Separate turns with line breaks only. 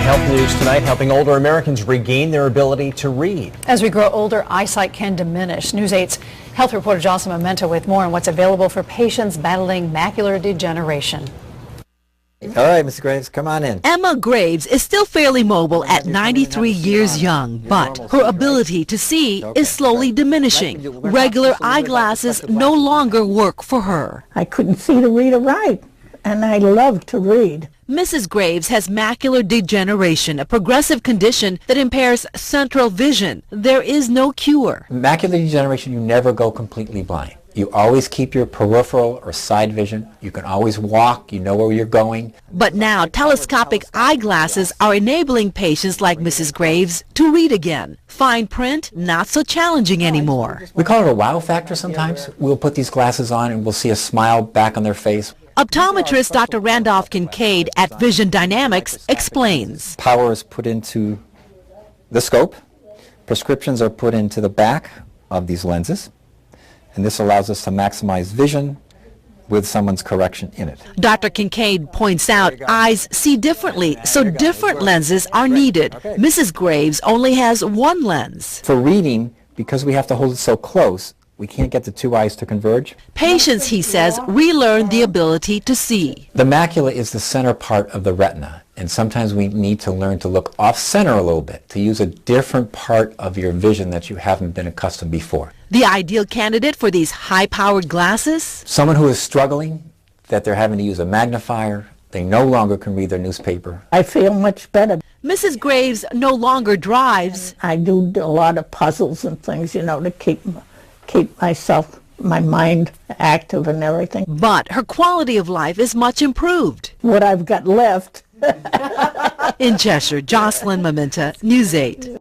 Health news tonight, helping older Americans regain their ability to read.
As we grow older, eyesight can diminish. News 8's health reporter Jocelyn Memento with more on what's available for patients battling macular degeneration.
All right, Mr. Graves, come on in.
Emma Graves is still fairly mobile at 93 years young, but her ability to see is slowly diminishing. Regular eyeglasses no longer work for her.
I couldn't see to read or write, and I love to read.
Mrs. Graves has macular degeneration, a progressive condition that impairs central vision. There is no cure.
Macular degeneration, you never go completely blind. You always keep your peripheral or side vision. You can always walk. You know where you're going.
But now telescopic eyeglasses are enabling patients like Mrs. Graves to read again. Fine print, not so challenging anymore.
We call it a wow factor sometimes. We'll put these glasses on and we'll see a smile back on their face.
Optometrist Dr. Randolph Kincaid at Vision Dynamics explains.
Power is put into the scope. Prescriptions are put into the back of these lenses. And this allows us to maximize vision with someone's correction in it.
Dr. Kincaid points out eyes see differently, so different lenses are needed. Mrs. Graves only has one lens.
For reading, because we have to hold it so close, we can't get the two eyes to converge.
Patients, he says, relearn the ability to see.
The macula is the center part of the retina, and sometimes we need to learn to look off-center a little bit, to use a different part of your vision that you haven't been accustomed before.
The ideal candidate for these high-powered glasses?
Someone who is struggling, that they're having to use a magnifier, they no longer can read their newspaper.
I feel much better.
Mrs. Graves no longer drives.
I do a lot of puzzles and things, you know, to keep myself, my mind active and everything.
But her quality of life is much improved.
What I've got left.
In Cheshire, Jocelyn Memento, News 8.